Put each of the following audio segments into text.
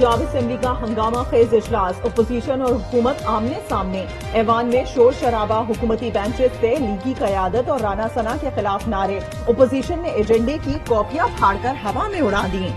Punjab assembly का हंगामा खेज इजलास, अपोजिशन और हुकूमत आमने सामने। ऐवान में शोर शराबा, हुकूमती बेंचेस से लीगी क़यादत और राना सना के खिलाफ नारे। अपोजिशन ने एजेंडे की कॉपियां फाड़कर हवा में उड़ा दी।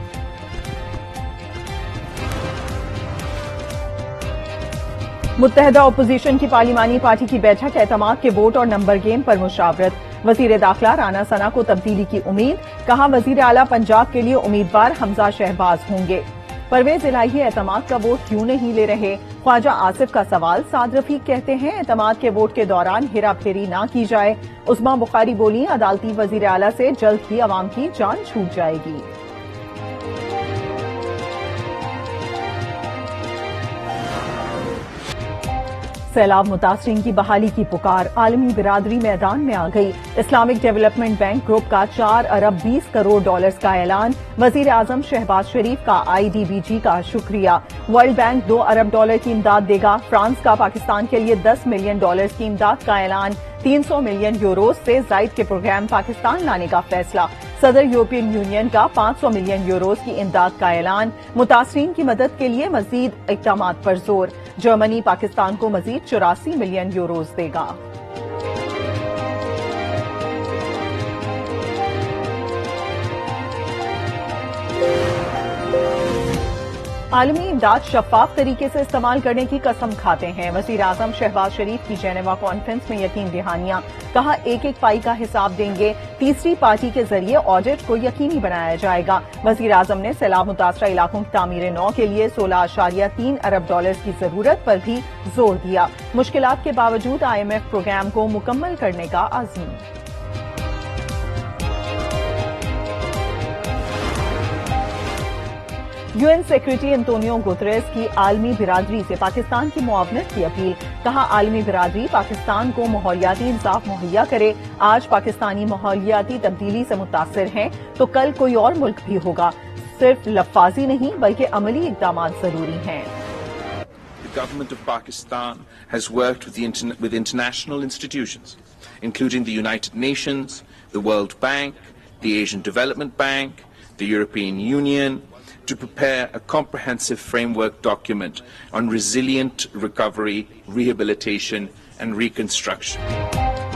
मुत्तहदा अपोजिशन की पार्लिमानी पार्टी की बैठक, एतमाद के वोट और नंबर गेम पर मुशावरत। वजीर दाखिला राना सना को तब्दीली की उम्मीद, कहा वजीर आला पंजाब के लिए उम्मीदवार हमजा शहबाज होंगे। परवेज इलाही एतमाद का वोट क्यों नहीं ले रहे, ख्वाजा आसिफ का सवाल। साद रफीक कहते हैं एतमाद के वोट के दौरान हेरा फेरी ना की जाए। उस्मा बुखारी बोली, अदालती वजीर आला से जल्द ही अवाम की जान छूट जाएगी। सैलाब मुतासरीन की बहाली की पुकार, आलमी बिरादरी मैदान में आ गई। इस्लामिक डेवलपमेंट बैंक ग्रुप का 4 अरब 20 करोड़ डॉलर्स का ऐलान। वजीर आजम शहबाज शरीफ का IDBG का शुक्रिया। वर्ल्ड बैंक 2 अरब डॉलर की इमदाद देगा। फ्रांस का पाकिस्तान के लिए 10 मिलियन डॉलर्स की इमदाद का ऐलान। 300 मिलियन यूरोज से जायद के प्रोग्राम पाकिस्तान लाने का फैसला। सदर यूरोपियन यूनियन का 500 मिलियन यूरोज की इमदाद का ऐलान। मुतासरीन की मदद के लिए मजीद इक़दामात पर जोर। जर्मनी पाकिस्तान को मजीद 84 मिलियन यूरोज देगा। आलमी इमदाद शफाफ तरीके से इस्तेमाल करने की कसम खाते हैं। वजीर आजम शहबाज शरीफ की जेनेवा कॉन्फ्रेंस में यकीन दहानियां, कहा एक एक पाई का हिसाब देंगे। तीसरी पार्टी के जरिए ऑडिट को यकीनी बनाया जाएगा। वजीर आजम ने सैलाब मुतासरा इलाकों की तामीर नौ के लिए 16.3 अरब डॉलर्स की जरूरत पर भी जोर दिया। मुश्किलात के बावजूद IMF प्रोग्राम को मुकम्मल करने का अज़्म। UN सेक्रेटरी एंटोनियो गुतरेस की आलमी बिरादरी से पाकिस्तान की मुआवनत की अपील, कहा आलमी बिरादरी पाकिस्तान को माहौलियाती इंसाफ मुहैया करे। आज पाकिस्तानी माहौलियाती तब्दीली से मुतासिर हैं तो कल कोई और मुल्क भी होगा। सिर्फ लफ्ज़ी नहीं बल्कि अमली इक़दाम जरूरी हैं। The government of Pakistan has worked with international institutions, including the United Nations, the World Bank, the Asian Development Bank, the European Union, to prepare a comprehensive framework document on resilient recovery, rehabilitation and reconstruction.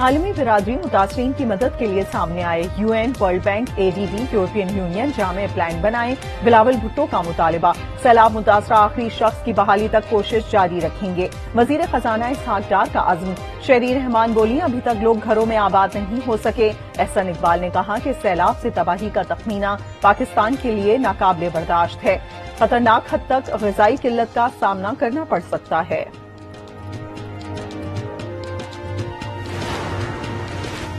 आलमी बिरादरी मुतासरीन की मदद के लिए सामने आए। UN, world bank, ADB, European union जामे plan बनाए। बिलावल भुट्टो का मुतालबा, सैलाब मुतासरा आखिरी शख्स की बहाली तक कोशिश जारी रखेंगे। वजीर खजाना इसहाक डार का अज़्म। शहरी रहमान बोली, अभी तक लोग घरों में आबाद नहीं हो सके। एहसन इकबाल ने कहा कि सैलाब से तबाही का तखमीना पाकिस्तान के लिए नाकाबिले बर्दाश्त है। खतरनाक हद तक ग़िज़ाई किल्लत का सामना करना पड़ सकता है।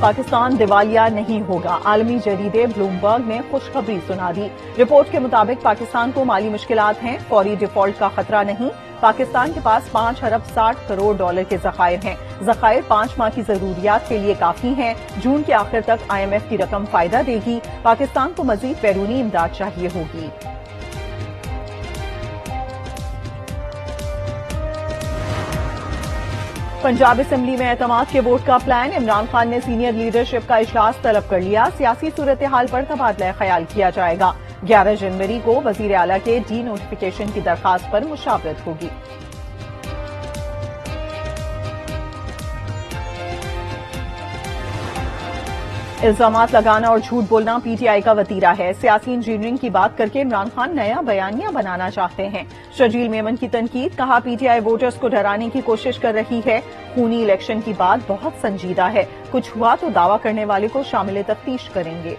पाकिस्तान दिवालिया नहीं होगा, आलमी जरीदे ब्लूमबर्ग ने खुशखबरी सुना दी। रिपोर्ट के मुताबिक पाकिस्तान को माली मुश्किलात हैं, फौरी डिफॉल्ट का खतरा नहीं। पाकिस्तान के पास 5 अरब 60 करोड़ डॉलर के ज़खायर हैं। ज़खायर 5 माह की जरूरियात के लिए काफी हैं। जून के आखिर तक IMF की रकम फायदा देगी। पाकिस्तान को मजीद बैरूनी इमदाद चाहिए होगी। पंजाब असेंबली में एतमाद के वोट का प्लान, इमरान खान ने सीनियर लीडरशिप का इजलास तलब कर लिया। सियासी सूरत हाल पर तबादला ख्याल किया जाएगा। 11 जनवरी को वजीर आला के डी नोटिफिकेशन की दरखास्त पर मुशावरत होगी। इल्जामात लगाना और झूठ बोलना PTI का वतीरा है। सियासी इंजीनियरिंग की बात करके इमरान खान नया बयानिया बनाना चाहते हैं। शर्जील मेमन की तनकीद, कहा PTI वोटर्स को डराने की कोशिश कर रही है। खूनी इलेक्शन की बात बहुत संजीदा है, कुछ हुआ तो दावा करने वाले को शामिल तफ्तीश करेंगे।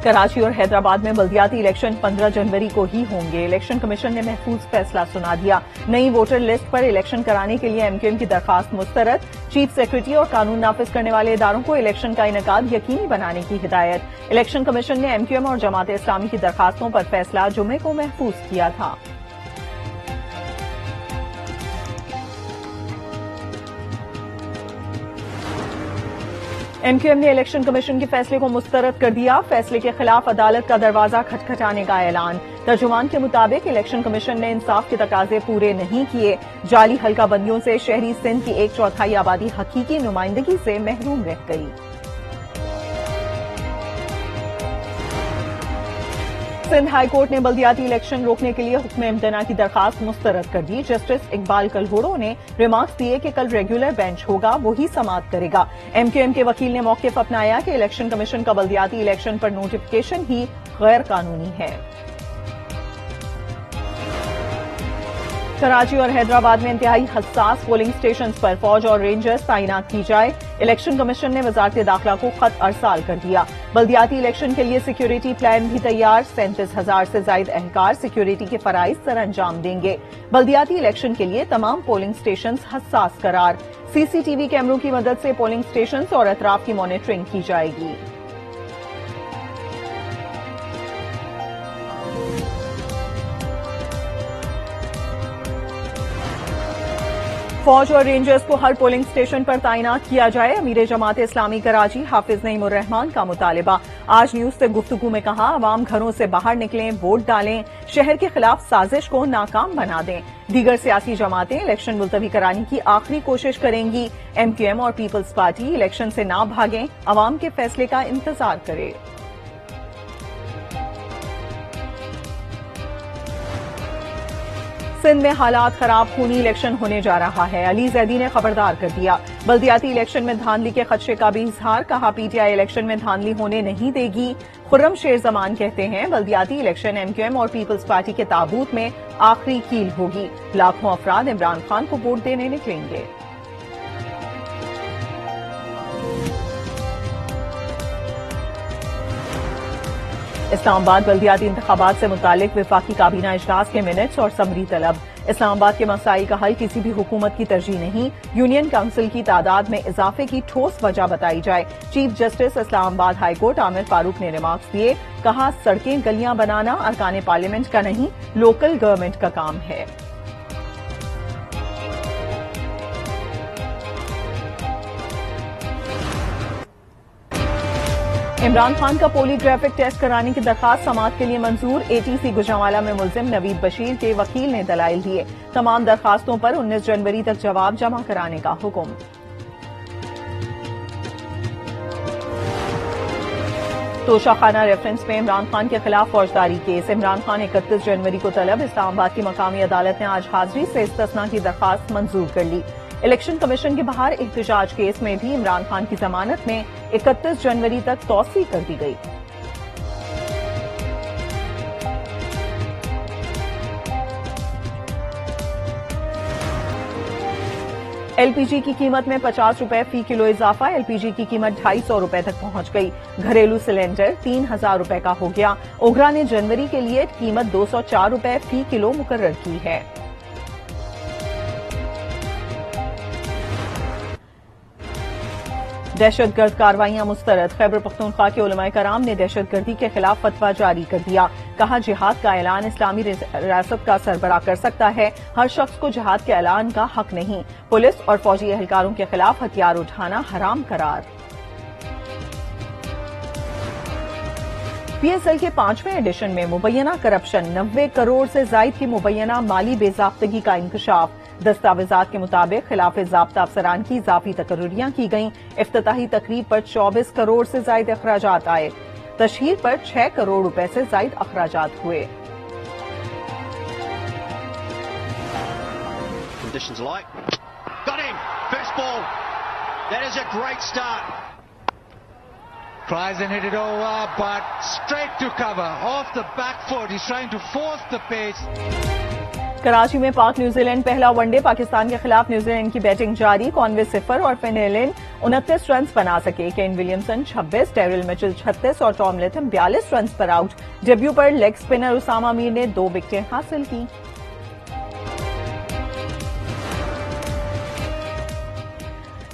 कराची और हैदराबाद में बल्दियाती इलेक्शन 15 जनवरी को ही होंगे। इलेक्शन कमीशन ने महफूज फैसला सुना दिया। नई वोटर लिस्ट पर इलेक्शन कराने के लिए MQM की दरखास्त मुस्तरद। चीफ सेक्रेटरी और कानून नाफिज करने वाले इदारों को इलेक्शन का इनेकाद यकीनी बनाने की हिदायत। इलेक्शन कमीशन ने MQM और जमात इस्लामी की दरखास्तों पर फैसला जुमे को महफूज किया था। MQM ने इलेक्शन कमीशन के फैसले को मुस्तरद कर दिया। फैसले के खिलाफ अदालत का दरवाजा खटखटाने का ऐलान। तर्जुमान के मुताबिक इलेक्शन कमीशन ने इंसाफ के तकाजे पूरे नहीं किए। जाली हल्का बंदियों से शहरी सिंध की 1/4 आबादी हकीकी नुमाइंदगी से महरूम रह गई। सिंध हाई कोर्ट ने बल्दियाती इलेक्शन रोकने के लिए हुक्म इम्तना की दरखास्त मुस्तरद कर दी। जस्टिस इकबाल कल्होड़ो ने रिमार्क्स दिए कि कल रेगुलर बेंच होगा, वही समाअत करेगा। एमक्यूएम के वकील ने मौक़िफ़ अपनाया कि इलेक्शन कमीशन का बल्दियाती इलेक्शन पर नोटिफिकेशन ही गैर कानूनी है। कराची और हैदराबाद में इंतहाई हसास पोलिंग स्टेशन पर फौज और रेंजर्स तैनात की जाए। इलेक्शन कमीशन ने वजारत दाखिला को खत अरसाल कर दिया। बल्दियाती इलेक्शन के लिए सिक्योरिटी प्लान भी तैयार। 37,000 से जायद एहलकार सिक्योरिटी के फराइज सर अंजाम देंगे। बल्दियाती इलेक्शन के लिए तमाम पोलिंग स्टेशन हसास करार। सीसीटीवी कैमरों की मदद से पोलिंग स्टेशन और अतराफ की मॉनिटरिंग की जाएगी। फौज और रेंजर्स को हर पोलिंग स्टेशन पर तैनात किया जाए। अमीर जमात इस्लामी कराची हाफिज नईमुर रहमान का मुतालिबा। आज न्यूज से गुफ्तगू में कहा, अवाम घरों से बाहर निकलें, वोट डालें, शहर के खिलाफ साजिश को नाकाम बना दें। दीगर सियासी जमातें इलेक्शन मुलतवी कराने की आखिरी कोशिश करेंगी। एमक्यूएम और पीपल्स पार्टी इलेक्शन से ना भागें, अवाम के फैसले का इंतजार करें। सिंध में हालात खराब, खूनी इलेक्शन होने जा रहा है। अली जैदी ने खबरदार कर दिया। बल्दियाती इलेक्शन में धांधली के खदशे का भी इजहार। कहा, पीटीआई इलेक्शन में धांधली होने नहीं देगी। खुर्रम शेर जमान कहते हैं, बल्दियाती इलेक्शन एमक्यूएम और पीपल्स पार्टी के ताबूत में आखिरी कील होगी। लाखों अफराद इमरान खान को वोट देने निकलेंगे। इस्लामाबाद बल्दियाती इंतखाबात से मुतालिक विफाकी काबीना इजलास के मिनट्स और समरी तलब। इस्लामाबाद के मसाइल का हल किसी भी हुकूमत की तरजीह नहीं। यूनियन काउंसिल की तादाद में इजाफे की ठोस वजह बताई जाए। Chief justice Islamabad high court Aamir Farooq ने रिमार्क्स दिए। कहा, सड़कें गलियां बनाना अरकान पार्लियामेंट का नहीं, लोकल गवर्नमेंट का काम है। इमरान खान का पॉलीग्राफिक टेस्ट कराने की दरखास्त समाअत के लिए मंजूर। एटीसी गुजरांवाला में मुलजिम नवीद बशीर के वकील ने दलाइल दिए। तमाम दरखास्तों पर 19 जनवरी तक जवाब जमा कराने का हुक्म। तोशाखाना रेफरेंस में इमरान खान के खिलाफ फौजदारी केस। इमरान खान 31 जनवरी को तलब। इस्लामाबाद की मकामी अदालत ने आज हाजिरी से इस्तिस्ना की दरखास्त मंजूर कर ली। इलेक्शन कमीशन के बाहर एहतजाज केस में भी इमरान खान की जमानत में 31 जनवरी तक तौसी कर दी गई। एलपीजी की कीमत में 50 रुपए फी किलो इजाफा। एलपीजी की कीमत 250 रुपए तक पहुंच गई। घरेलू सिलेंडर 3000 रुपए का हो गया। ओगरा ने जनवरी के लिए कीमत 204 रुपए फी किलो मुकर्रर की है। दहशतगर्द कार्रवाइयां मुस्तरद। खैबर पख्तूनख्वा के उलमाए कराम ने दहशतगर्दी के खिलाफ फतवा जारी कर दिया। कहा, जिहाद का ऐलान इस्लामी रियासत का सरबराह कर सकता है। हर शख्स को जिहाद के ऐलान का हक नहीं। पुलिस और फौजी एहलकारों के खिलाफ हथियार उठाना हराम करार। पीएसएल के 5वें एडिशन में मुबैना करप्शन। 90 करोड़ से जायद की मुबैना माली बेजाब्तगी का इंकशाफ। दस्तावेजात के मुताबिक खिलाफ ज़ाब्ता अफसरान की इजाफी तकर्रियां की गईं। इफ्तिताही तकरीब पर 24 करोड़ से जायद अखराजात आए। तशहीर पर 6 करोड़ रुपए से जायद अखराजात हुए। Conditions like. Got him! First ball. That is a great start. Tries and hit it over, but straight to cover. Off the back foot. He's trying to force the pace. Karachi में पाक न्यूजीलैंड पहला one day. Pakistan के खिलाफ New Zealand की batting जारी। Conway 0 और फिनलिन 29 run बना सके। केन विलियमसन 26, डेरिल मिचेल 36 और टॉम लेथम 42 रन पर आउट। डेब्यू पर लेग स्पिनर उसामा मीर ने 2 विकेटें हासिल की।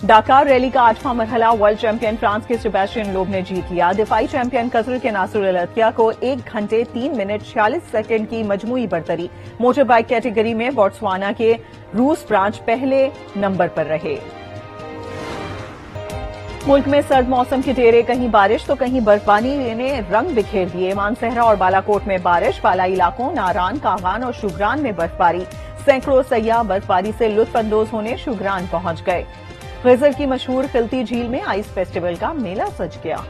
डाकार रैली का 8वां मरहला वर्ल्ड चैंपियन फ्रांस के सेबेस्टियन लोब ने जीत लिया। दिफाई चैंपियन कतर के नासिर अल अतिया को 1 घंटे 3 मिनट 46 सेकंड की मजमूई बरतरी। मोटर बाइक कैटेगरी में बोट्सवाना के रूस ब्रांच पहले नंबर पर रहे। मुल्क में सर्द मौसम के डेरे, कहीं बारिश तो कहीं बर्फबारी ने रंग बिखेर दिए। मानसहरा और बालाकोट में बारिश, बालाई इलाकों नारान, कागान और शुगरान में बर्फबारी। सैकड़ों सयाह बर्फबारी से लुत्फ अंदोज होने शुगरान पहुंच गए। गजर की मशहूर खिलती झील में आइस फेस्टिवल का मेला सज गया।